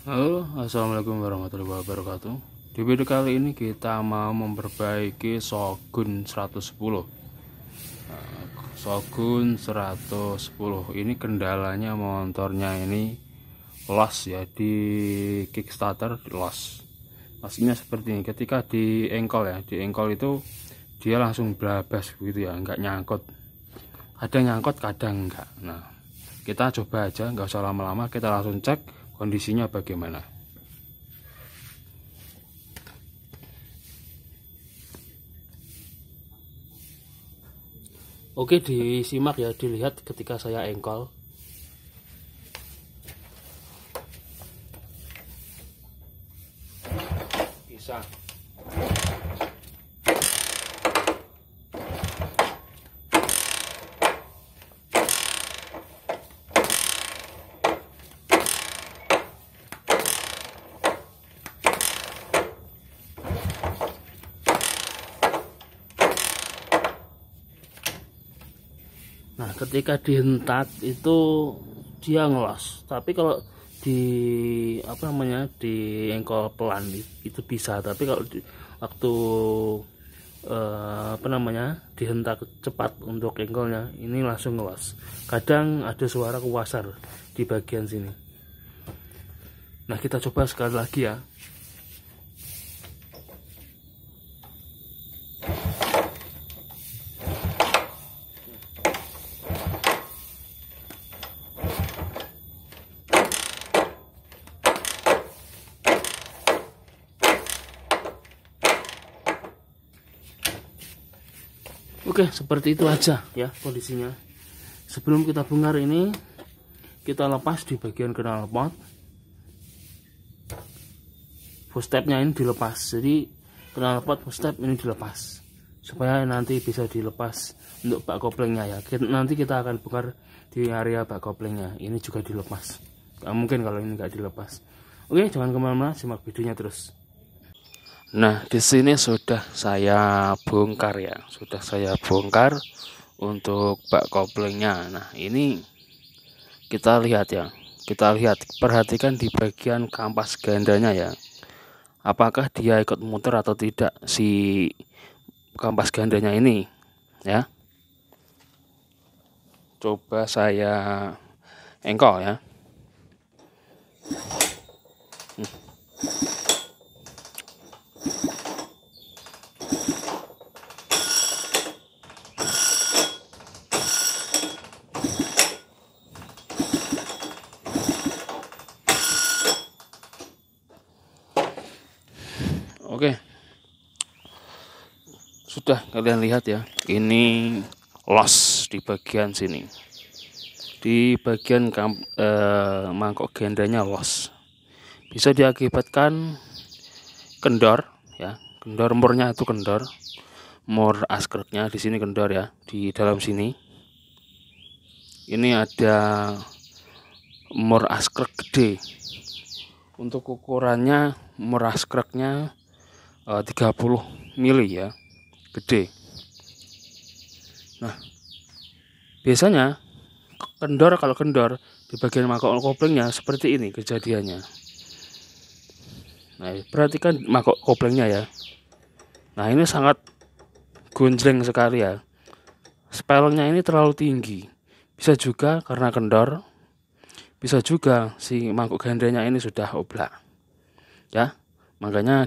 Halo, assalamualaikum warahmatullahi wabarakatuh. Di video kali ini kita mau memperbaiki Shogun 110. Shogun 110 ini kendalanya motornya ini loss ya, di Kickstarter loss. Maksudnya seperti ini, ketika di engkol ya, di engkol itu dia langsung blabas begitu ya, nggak nyangkut. Kadang nyangkut, kadang enggak. Nah, kita coba aja, nggak usah lama-lama, kita langsung cek kondisinya bagaimana. Oke, disimak ya, dilihat ketika saya engkol. Bisa. Nah, ketika dihentak itu dia ngelos. Tapi kalau di di engkol pelan itu bisa. Tapi kalau waktu dihentak cepat untuk engkolnya ini langsung ngelos. Kadang ada suara kuasar di bagian sini. Nah, kita coba sekali lagi ya. Oke, seperti itu aja ya kondisinya. Sebelum kita bongkar ini, kita lepas di bagian knalpot. Footstepnya ini dilepas, jadi knalpot footstep ini dilepas supaya nanti bisa dilepas untuk bak koplingnya ya. Nanti kita akan bongkar di area bak koplingnya. Ini juga dilepas. Gak mungkin kalau ini nggak dilepas. Oke, jangan kemana-mana, simak videonya terus. Nah, di sini sudah saya bongkar ya, sudah saya bongkar untuk bak koplingnya. Nah, ini kita lihat ya, perhatikan di bagian kampas gandanya ya. Apakah dia ikut muter atau tidak si kampas gandanya ini ya. Coba saya engkol ya. Oke, sudah kalian lihat ya, ini loss di bagian sini, di bagian mangkok gandanya loss. Bisa diakibatkan kendor ya, kendor murnya itu kendor, mur askreknya di sini kendor ya, di dalam sini. Ini ada mur askrek gede. Untuk ukurannya mur askreknya 30 mili ya, gede. Nah, biasanya kalau kendor di bagian mangkok koplingnya seperti ini kejadiannya. Nah, perhatikan mangkok koplingnya ya. Nah, ini sangat gonjreng sekali ya. Spelnya ini terlalu tinggi. Bisa juga karena kendor, bisa juga si mangkok gandanya ini sudah oblak ya, makanya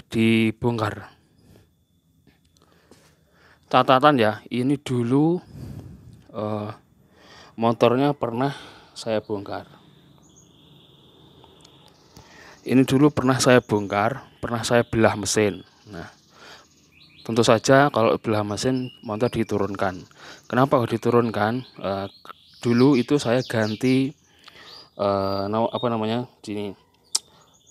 dibongkar. Catatan ya, ini dulu motornya pernah saya bongkar. Ini dulu pernah saya bongkar, pernah saya belah mesin. Nah, tentu saja kalau belah mesin motor diturunkan. Kenapa diturunkan? Dulu itu saya ganti gini,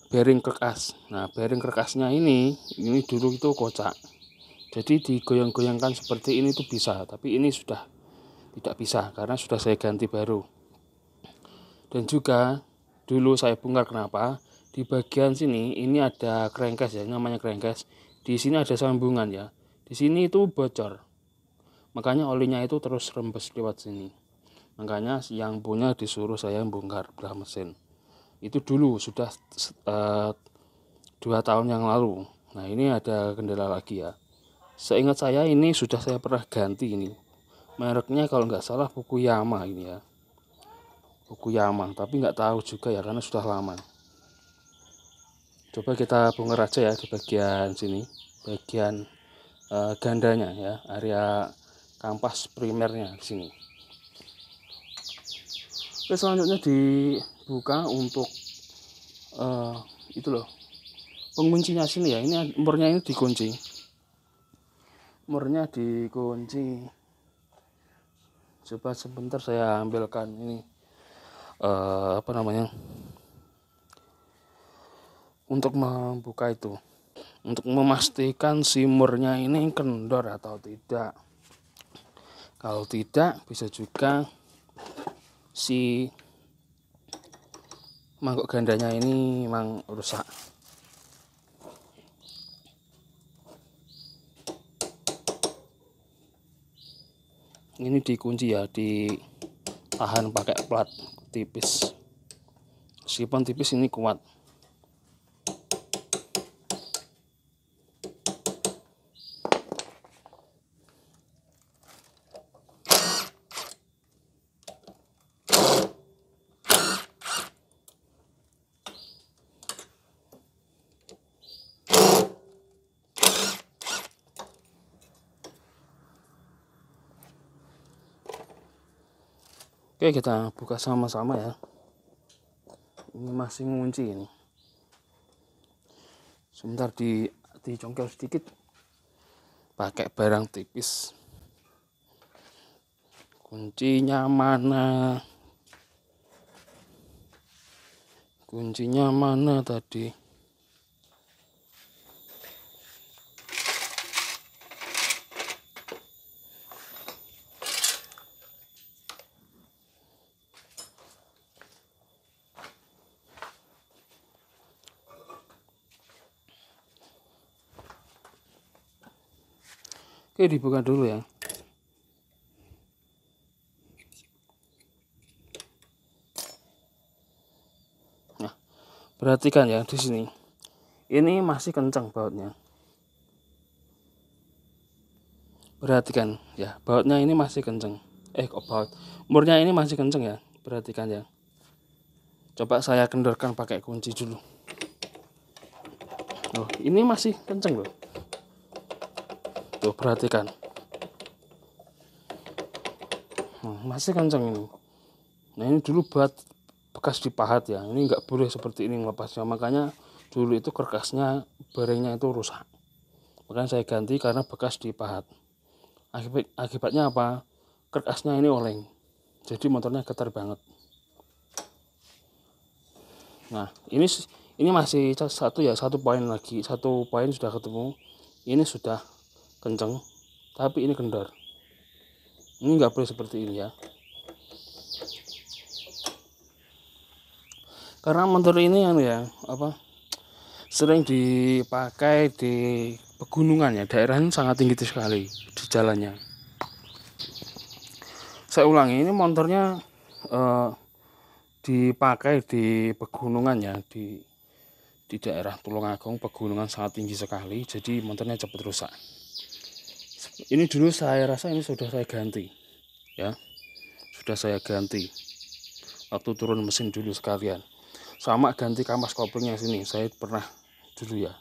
bearing kerkas. Nah, bearing kerkasnya ini dulu itu kocak. Jadi digoyang-goyangkan seperti ini tuh bisa, tapi ini sudah tidak bisa karena sudah saya ganti baru. Dan juga dulu saya bongkar kenapa? Di bagian sini ini ada crankcase ya, namanya crankcase. Di sini ada sambungan ya. Di sini itu bocor. Makanya olinya itu terus rembes lewat sini. Makanya yang punya disuruh saya bongkar belah mesin. Itu dulu sudah 2 tahun yang lalu. Nah ini ada kendala lagi ya. Seingat saya ini sudah saya pernah ganti ini. Mereknya kalau nggak salah Fukuyama ini ya. Fukuyama, tapi nggak tahu juga ya karena sudah lama. Coba kita bongkar aja ya di bagian sini, bagian gandanya ya, area kampas primernya di sini. Oke, selanjutnya dibuka untuk itu loh, penguncinya sini ya. Ini murnya ini dikunci. Murnya dikunci. Coba sebentar saya ambilkan ini apa namanya? Untuk membuka itu. Untuk memastikan si murnya ini kendor atau tidak. Kalau tidak, bisa juga si mangkok gandanya ini memang rusak. Ini dikunci ya, ditahan pakai plat tipis. Meskipun tipis ini kuat. Oke, kita buka sama-sama ya. Ini masih ngunci ini. Sebentar dicongkel sedikit pakai barang tipis. Kuncinya mana? Kuncinya mana tadi? Oke, dibuka dulu ya. Nah, perhatikan ya di sini. Ini masih kencang bautnya. Perhatikan ya, bautnya ini masih kencang. Kok baut? Murnya ini masih kencang ya. Perhatikan ya. Coba saya kendorkan pakai kunci dulu. Oh, ini masih kencang loh. Tuh, perhatikan. Masih kencang ini. Nah, ini dulu buat bekas dipahat ya. Ini nggak boleh seperti ini melepasnya. Makanya dulu itu kerkasnya, bearingnya itu rusak. Makanya saya ganti karena bekas dipahat. Akibatnya apa? Kerkasnya ini oleng. Jadi motornya getar banget. Nah, ini masih satu poin lagi. 1 poin sudah ketemu. Ini sudah kenceng, tapi ini kendor. Ini nggak boleh seperti ini ya. Karena motor ini ya sering dipakai di pegunungan ya, daerah ini sangat tinggi sekali di jalannya. Saya ulangi, ini motornya dipakai di pegunungan ya, di daerah Tulungagung, pegunungan sangat tinggi sekali, jadi motornya cepat rusak. Ini dulu saya rasa ini sudah saya ganti ya, sudah saya ganti waktu turun mesin dulu sekalian, sama ganti kampas koplingnya sini saya pernah dulu ya.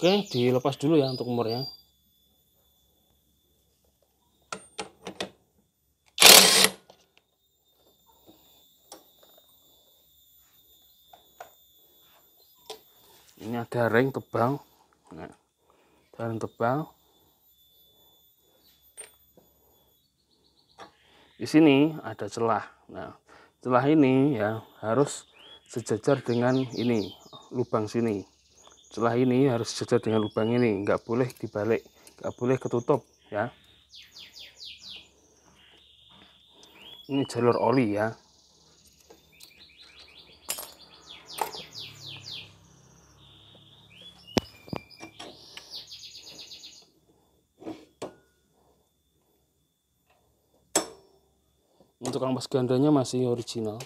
Oke, dilepas dulu ya untuk umurnya. Ini ada ring tebal. Nah, ring tebal. Di sini ada celah. Nah, celah ini ya harus sejajar dengan ini, lubang sini. Celah ini harus sejajar dengan lubang ini, nggak boleh dibalik, nggak boleh ketutup ya. Ini jalur oli ya. Untuk ampas gandanya masih original.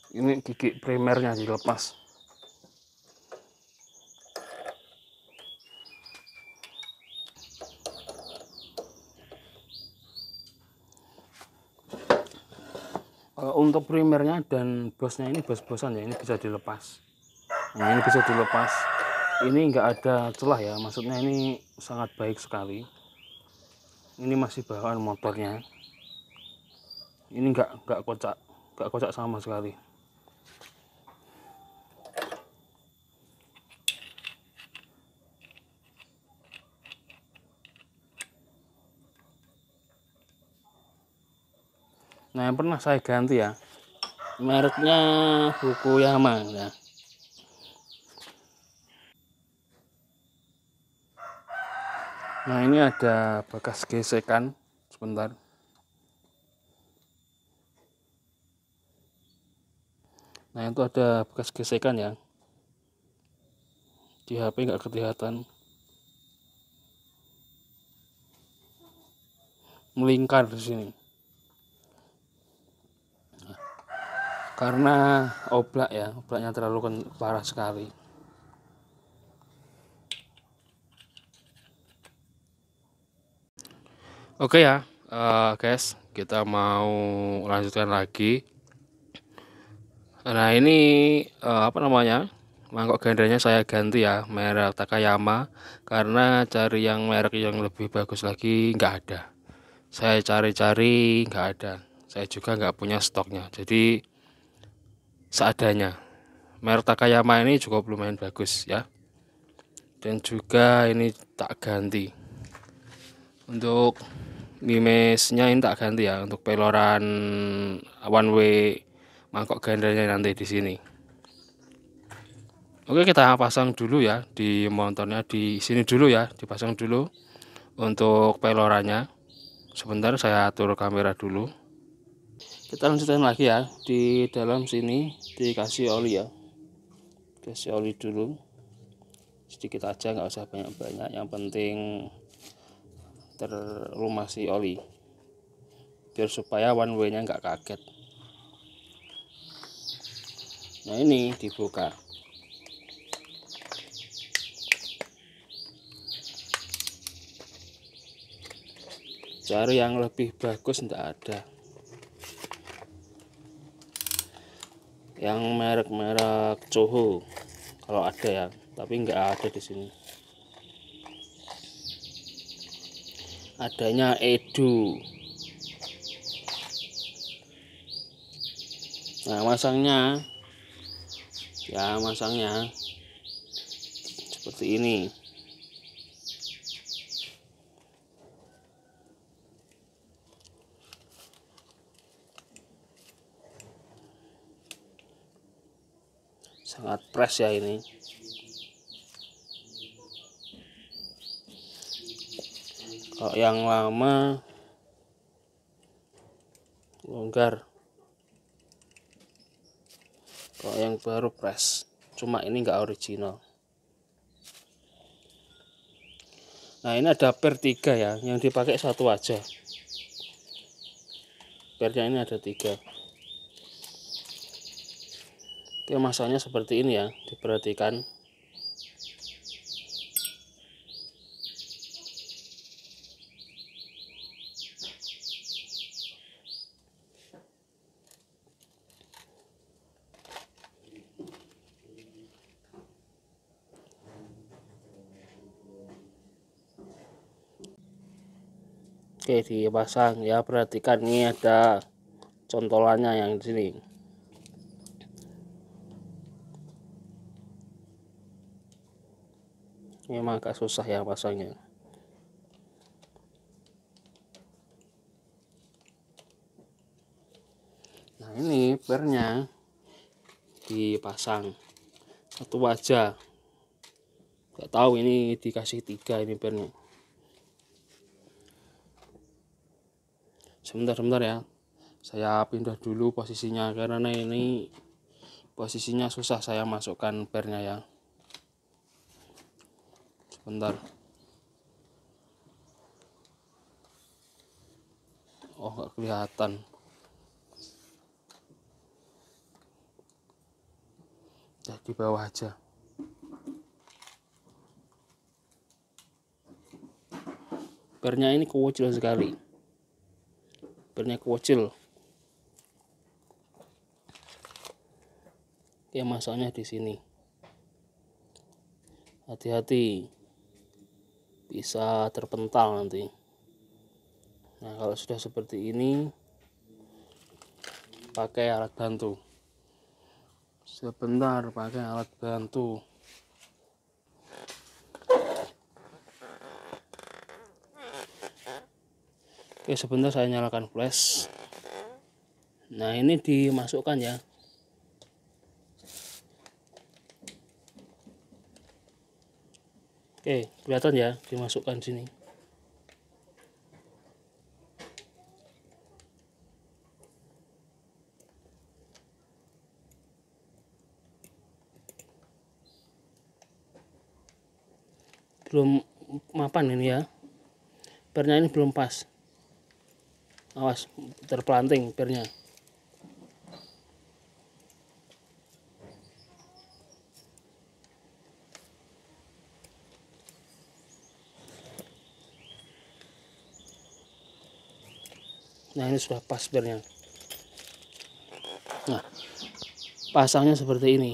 Ini gigi primernya dilepas. Untuk primernya dan bosnya ini bos-bosan ya, ini bisa dilepas. Nah, ini bisa dilepas. Ini enggak ada celah ya, maksudnya ini sangat baik sekali. Ini masih bawaan motornya. Ini enggak kocak sama sekali. Nah, yang pernah saya ganti ya, mereknya Fukuyama ya. Nah, ini ada bekas gesekan sebentar. Nah, itu ada bekas gesekan ya. Di HP nggak kelihatan. Melingkar di sini. Karena oblak ya, oblaknya terlalu parah sekali. Oke ya, guys, kita mau lanjutkan lagi. Nah, ini apa namanya, mangkok gandanya saya ganti ya, merek Takayama, karena cari yang merek yang lebih bagus lagi nggak ada. Saya cari-cari nggak ada. Saya juga nggak punya stoknya, jadi seadanya. Merek Takayama ini cukup lumayan bagus ya, dan juga ini tak ganti. Untuk mimesnya ini tak ganti ya, untuk peloran one way mangkok gandanya nanti di sini. Oke, kita pasang dulu ya di motornya, di sini dulu ya, dipasang dulu untuk pelorannya. Sebentar saya atur kamera dulu. Kita lanjutkan lagi ya, di dalam sini dikasih oli ya. Kasih oli dulu sedikit aja, nggak usah banyak-banyak, yang penting terlumasi oli biar supaya one way nya nggak kaget. Nah, ini dibuka. Cari yang lebih bagus enggak ada. Yang merek-merek Coho kalau ada ya, tapi enggak ada di sini. Adanya Edu. Nah, masangnya seperti ini. Sangat fresh ya ini. Kalau yang lama longgar, kalau yang baru fresh, cuma ini enggak original. Nah, ini ada per 3 ya, yang dipakai satu aja. Pernya ini ada 3. Oke, masanya seperti ini ya, diperhatikan. Oke, dipasang ya, perhatikan ini ada contolannya yang di sini. Ini memang agak susah ya pasangnya. Nah, ini pernya dipasang satu aja. Gak tahu ini dikasih 3 ini pernya. Sebentar ya, Saya pindah dulu posisinya karena ini posisinya susah saya masukkan pernya ya. Sebentar. Oh, nggak kelihatan. Ya, di bawah aja. Pernya ini kecil sekali. Pernya kecil. Oke, masuknya di sini. Hati-hati. Bisa terpental nanti. Nah, kalau sudah seperti ini, pakai alat bantu. Sebentar, pakai alat bantu. Oke, sebentar saya nyalakan flash. Nah, ini dimasukkan ya. Oke, kelihatan ya, dimasukkan sini. Belum mapan ini ya, pernya ini belum pas, awas terpelanting pernya. Nah, ini sudah pas pernya. Nah, pasangnya seperti ini.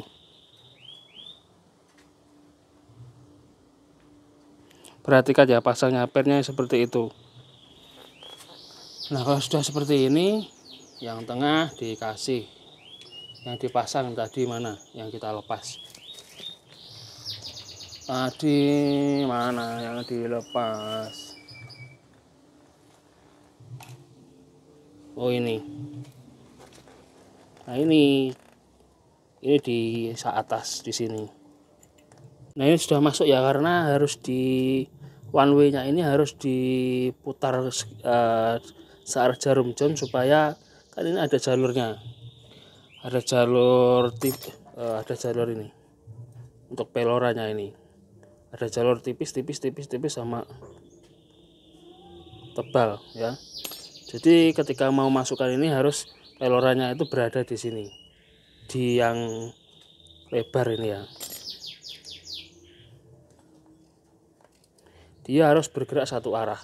Perhatikan ya, pasangnya pernya seperti itu. Nah, kalau sudah seperti ini, yang tengah dikasih, yang dipasang tadi mana, yang kita lepas. Tadi mana yang dilepas? Oh, ini. Nah, ini di atas di sini. Nah, ini sudah masuk ya, karena harus di one way-nya ini harus diputar searah jarum jam supaya kan ini ada jalurnya. Ada jalur ada jalur ini. Untuk peloranya ini. Ada jalur tipis sama tebal ya. Jadi ketika mau masukkan ini harus peloranya itu berada di sini. Di yang lebar ini ya. Dia harus bergerak satu arah.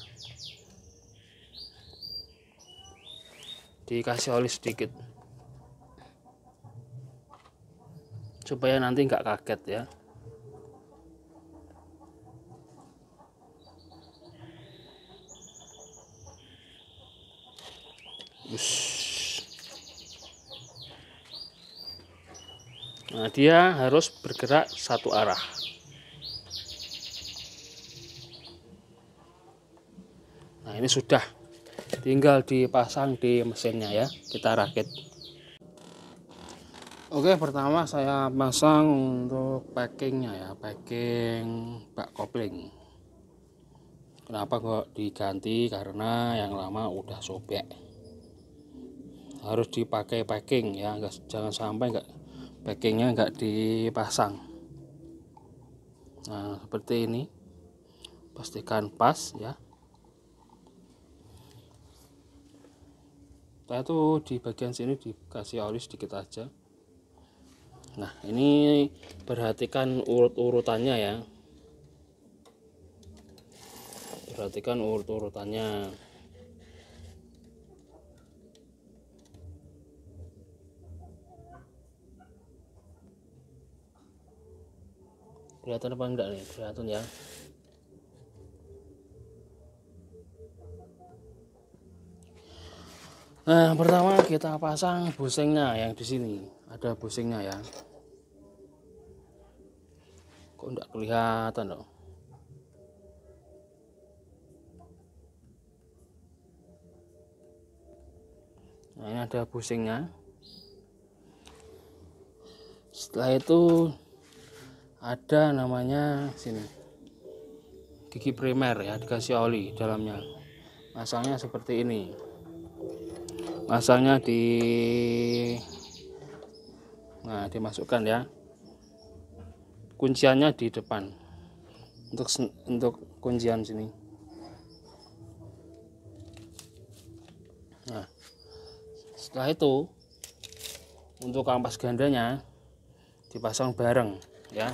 Dikasih oli sedikit supaya nanti nggak kaget ya. Nah, dia harus bergerak satu arah. Nah, ini sudah, tinggal dipasang di mesinnya ya, kita rakit. Oke, pertama saya pasang untuk packingnya ya, packing bak kopling. Kenapa kok diganti? Karena yang lama udah sobek. Harus dipakai packing ya, jangan sampai packingnya nggak dipasang. Nah, seperti ini, pastikan pas ya. Saya tuh di bagian sini dikasih oli sedikit aja. Nah, ini perhatikan urut-urutannya ya. Perhatikan urut-urutannya. Kelihatan apa enggak nih? Kelihatan ya. Nah, pertama kita pasang busingnya yang di sini. Ada busingnya ya. Kok enggak kelihatan dong? Nah, ini ada busingnya. Setelah itu ada namanya sini. Gigi primer ya, dikasih oli dalamnya. Masangnya seperti ini. Masangnya dimasukkan ya, kunciannya di depan untuk kuncian sini. Nah, setelah itu untuk kampas gandanya dipasang bareng ya.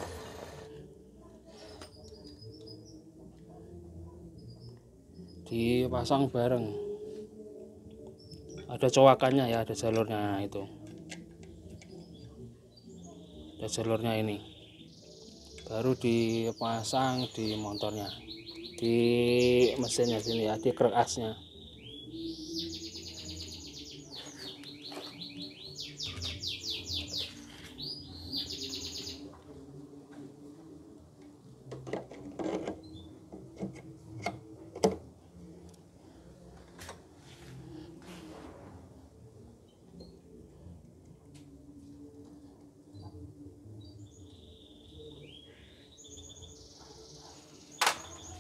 Dipasang bareng. Ada cowakannya ya, ada jalurnya itu. Ada jalurnya ini. Baru dipasang di motornya. Di mesinnya sini ya, di krek asnya.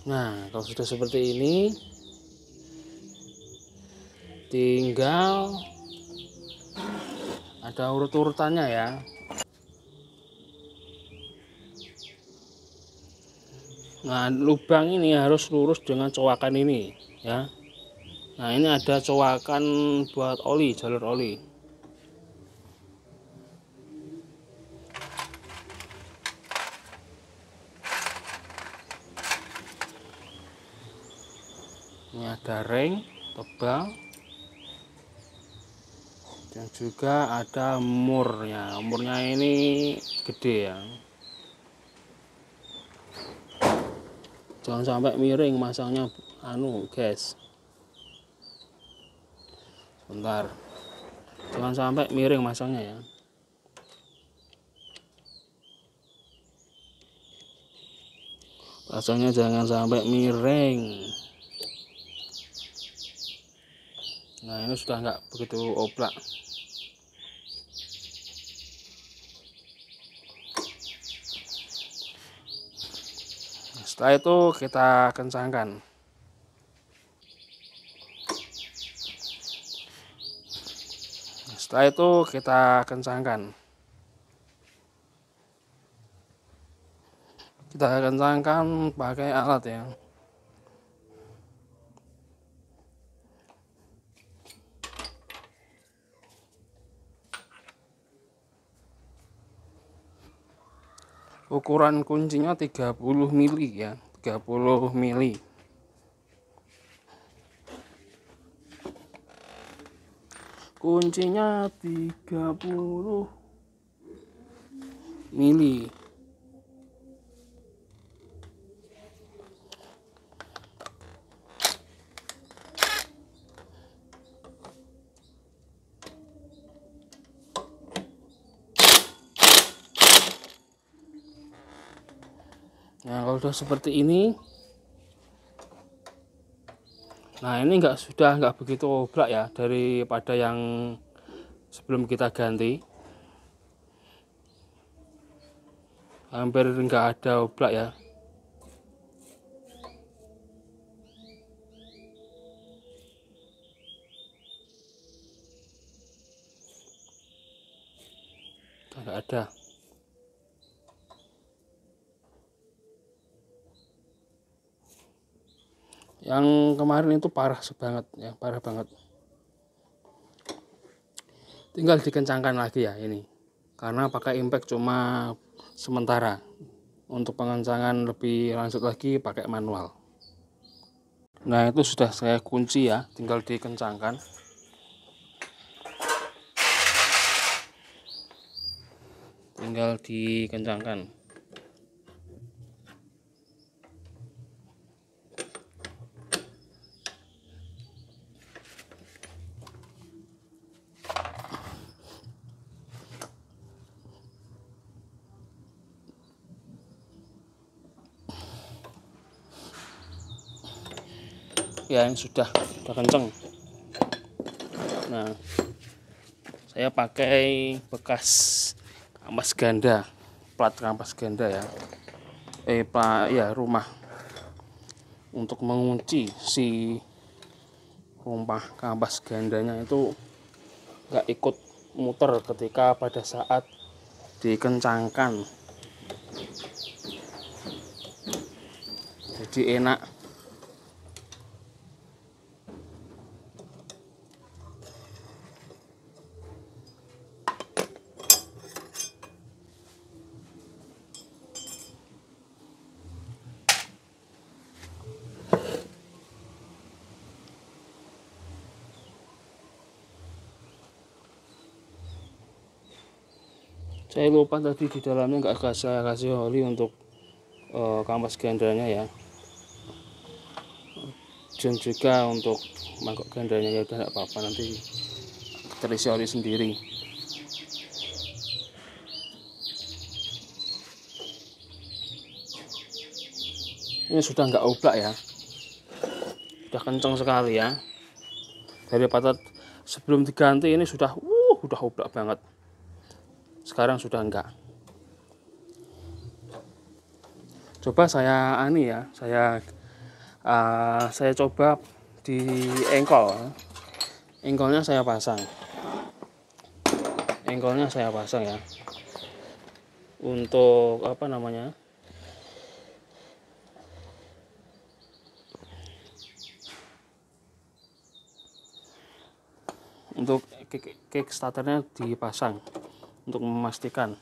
Nah, kalau sudah seperti ini, tinggal ada urut-urutannya ya. Nah, lubang ini harus lurus dengan cowakan ini ya. Nah, ini ada cowakan buat oli, jalur oli. Ini ada ring tebal dan juga ada murnya. Murnya ini gede ya. Jangan sampai miring masangnya guys. Bentar. Jangan sampai miring masangnya ya. Pasangnya jangan sampai miring. Nah, ini sudah nggak begitu oplak. Setelah itu kita kencangkan. Setelah itu kita kencangkan. Kita kencangkan pakai alat ya. Ukuran kuncinya 30 mili ya, 30 mili. Kuncinya 30 mili. Nah, kalau sudah seperti ini, nah ini sudah nggak begitu oblak ya daripada yang sebelum kita ganti. Hampir nggak ada oblak ya. Nggak ada. Yang kemarin itu parah banget ya, parah banget. Tinggal dikencangkan lagi ya ini, karena pakai impact cuma sementara. Untuk pengencangan lebih lanjut lagi pakai manual. Nah, itu sudah saya kunci ya, tinggal dikencangkan. Tinggal dikencangkan. Ya, ini sudah kenceng. Nah, saya pakai bekas kampas ganda, plat kampas ganda ya. Rumah untuk mengunci si rumah kampas gandanya itu nggak ikut muter ketika pada saat dikencangkan, jadi enak. Saya lupa tadi di dalamnya nggak saya kasih oli untuk kampas gandanya ya, dan juga untuk mangkok gandanya ya udah nggak apa-apa, nanti terisi oli sendiri. Ini sudah nggak oblak ya, sudah kenceng sekali ya. Daripada sebelum diganti ini sudah oblak banget. Sekarang sudah enggak. Coba saya saya coba di engkolnya saya pasang ya, untuk apa namanya, untuk kickstarternya dipasang untuk memastikan.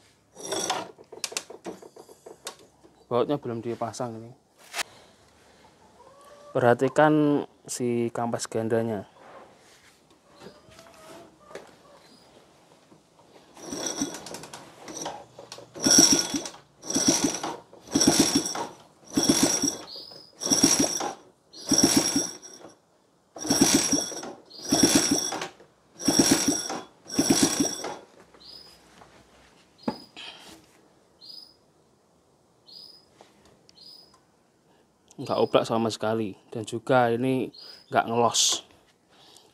Bautnya belum dipasang ini. Perhatikan si kampas gandanya. Nggak oblak sama sekali, dan juga ini nggak ngelos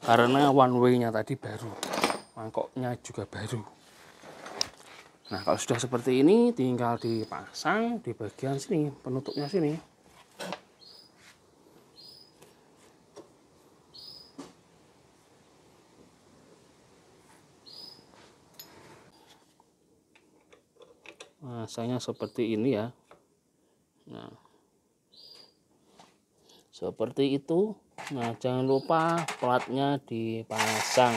karena one way-nya tadi baru, mangkoknya juga baru. Nah, kalau sudah seperti ini tinggal dipasang di bagian sini, penutupnya sini. Masanya seperti ini ya. Nah, seperti itu. Nah, jangan lupa platnya dipasang.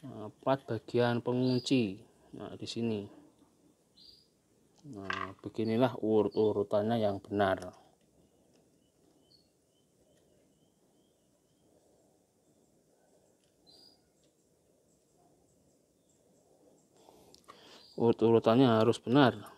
Nah, plat bagian pengunci. Nah, di sini. Nah, beginilah urut-urutannya yang benar. Urut-urutannya harus benar.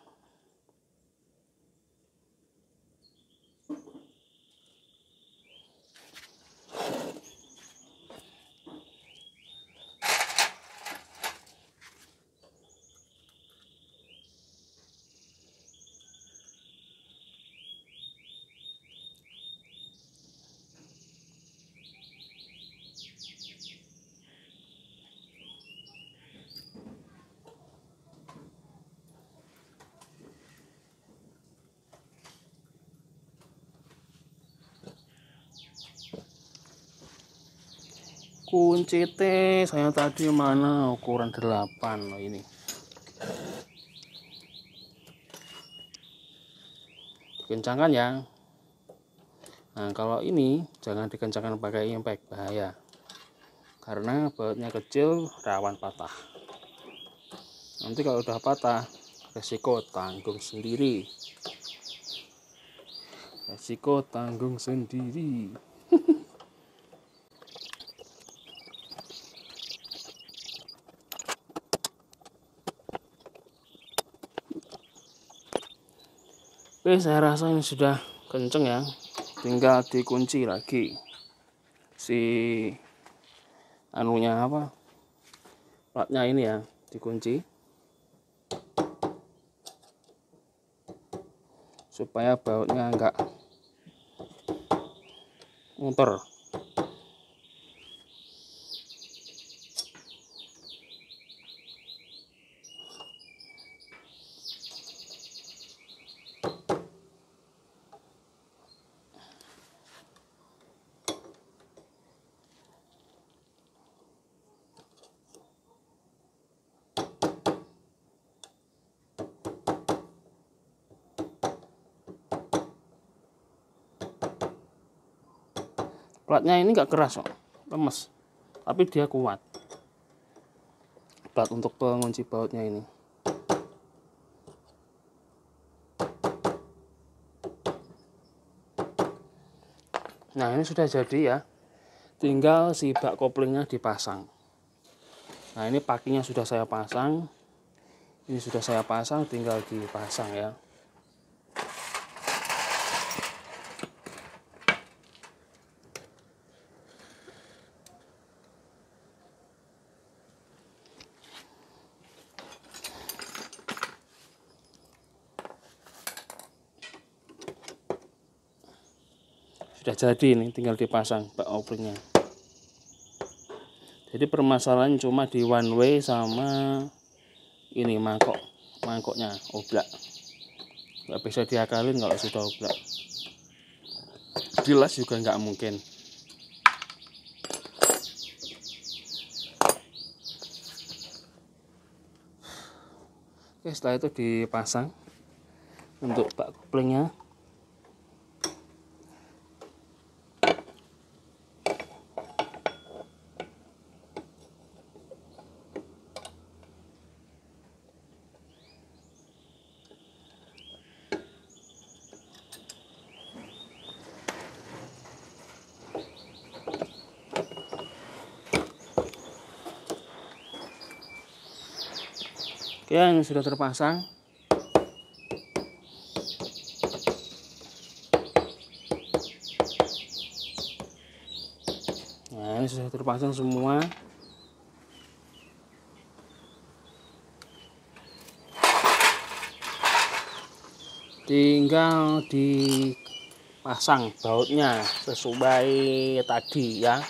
Kunci T saya tadi mana, ukuran 8 loh ini. Dikencangkan ya. Nah, kalau ini jangan dikencangkan pakai impact, bahaya. Karena bautnya kecil, rawan patah. Nanti kalau udah patah, resiko tanggung sendiri. Resiko tanggung sendiri. Oke, saya rasa ini sudah kenceng ya. Tinggal dikunci lagi si anunya apa, platnya ini ya, dikunci supaya bautnya enggak muter. Platnya ini nggak keras kok, lemes, tapi dia kuat. Plat untuk pengunci bautnya ini. Nah, ini sudah jadi ya. Tinggal si bak koplingnya dipasang. Nah, ini pakinya sudah saya pasang. Ini sudah saya pasang, tinggal dipasang ya. Sudah jadi, ini tinggal dipasang bak koplingnya. Jadi permasalahan cuma di one way sama ini mangkoknya oblak. Nggak bisa diakalin kalau sudah oblak. Dilas juga nggak mungkin. Oke, setelah itu dipasang untuk bak koplingnya. Oke, ini sudah terpasang. Nah, ini sudah terpasang semua. Tinggal dipasang bautnya sesuai tadi ya.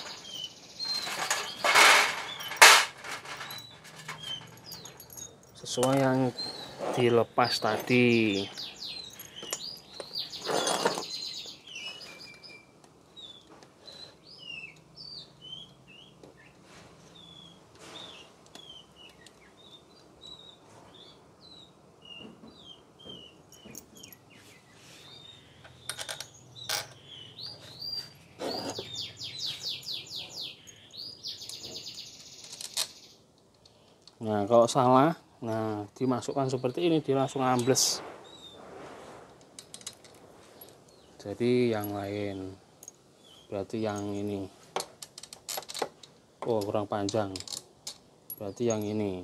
Sesuai yang dilepas tadi. Nah, kalau salah, nah dimasukkan seperti ini, dia langsung ambles. Jadi yang lain, berarti yang ini. Oh, kurang panjang. Berarti yang ini.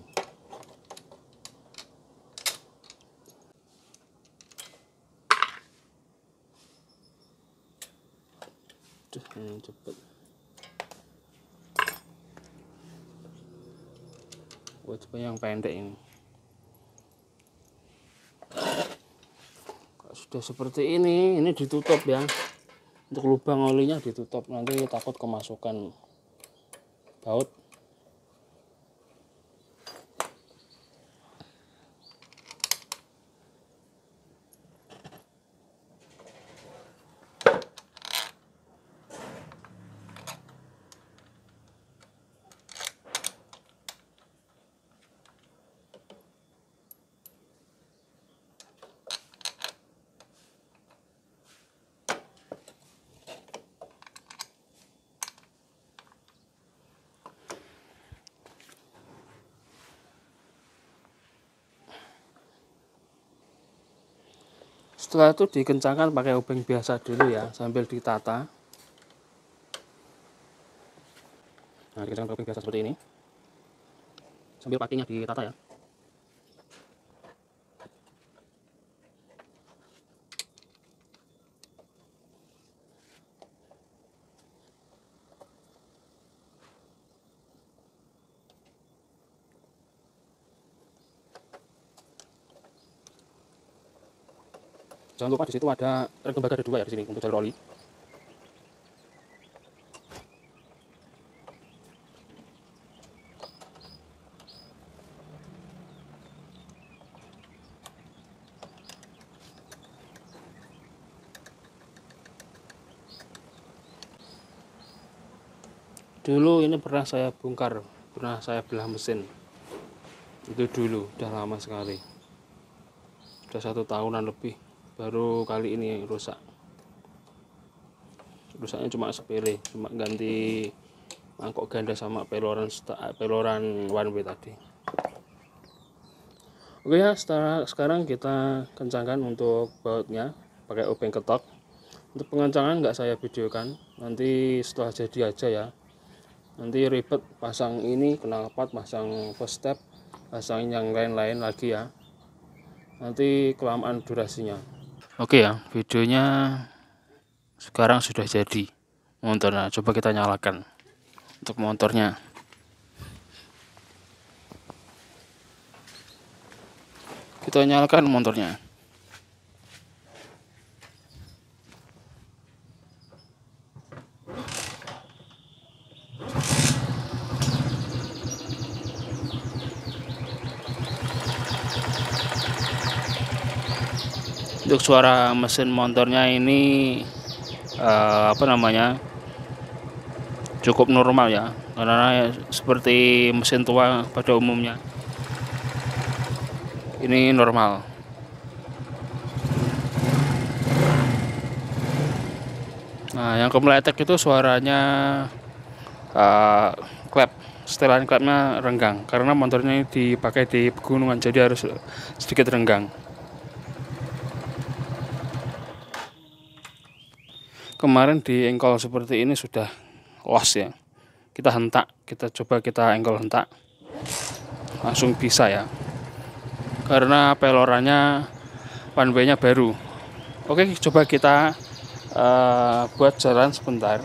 Cepet. Oh, coba yang pendek ini. Kalau sudah seperti ini ditutup ya. Untuk lubang olinya ditutup, nanti takut kemasukan baut. Setelah itu dikencangkan pakai obeng biasa dulu ya, sambil ditata. Nah, dikencangkan pakai obeng biasa seperti ini, sambil pakinya ditata ya. Jangan lupa di situ ada rem tembaga, ada 2 ya di sini untuk jalur oli. Dulu ini pernah saya bongkar, pernah saya belah mesin. Itu dulu, udah lama sekali. Udah 1 tahunan lebih, baru kali ini rusak. rusaknya cuma sepele, cuma ganti mangkok ganda sama peloran one way tadi. Oke ya, sekarang kita kencangkan untuk bautnya pakai obeng ketok. Untuk pengencangan nggak saya videokan, nanti setelah jadi aja ya. Nanti ribet pasang ini knalpot, pasang first step, pasang yang lain-lain lagi ya. Nanti kelamaan durasinya. Oke ya, videonya sekarang sudah jadi motornya. Coba kita nyalakan untuk motornya. Kita nyalakan motornya. Untuk suara mesin motornya ini cukup normal ya, karena seperti mesin tua pada umumnya. Ini normal. Nah, yang kemeletek itu suaranya klep, setelan klepnya renggang karena motornya dipakai di pegunungan, jadi harus sedikit renggang. Kemarin di engkol seperti ini sudah los ya. Kita hentak, kita engkol hentak, langsung bisa ya. Karena pelorannya one way-nya baru. Oke, coba kita buat jalan sebentar.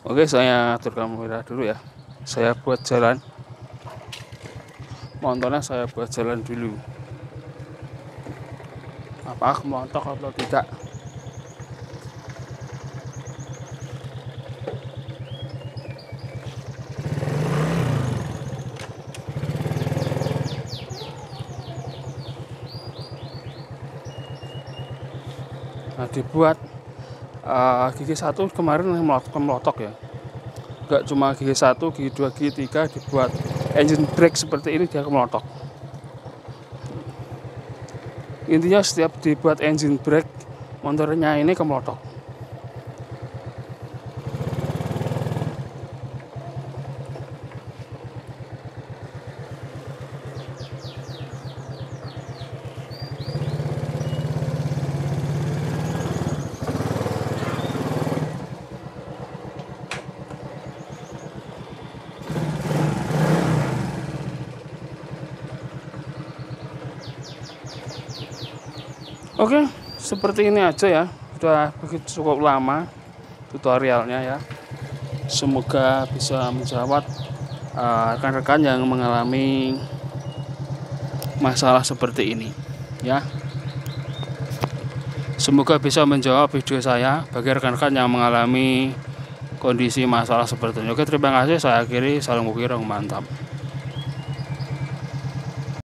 Oke, saya aturkan kamera dulu ya. Saya buat jalan. Motornya saya buat jalan dulu. Apakah montok atau tidak? Nah, dibuat gigi 1 kemarin melotok ya. Enggak cuma gigi 1, gigi 2, gigi 3 dibuat engine brake seperti ini, dia melotok. Intinya setiap dibuat engine brake, motornya ini kemelotok. Oke, seperti ini aja ya. Sudah begitu cukup lama tutorialnya ya. Semoga bisa menjawab rekan-rekan yang mengalami masalah seperti ini ya. Semoga bisa menjawab video saya bagi rekan-rekan yang mengalami kondisi masalah seperti ini. Oke, terima kasih. Saya akhiri. Salam ukir, mantap.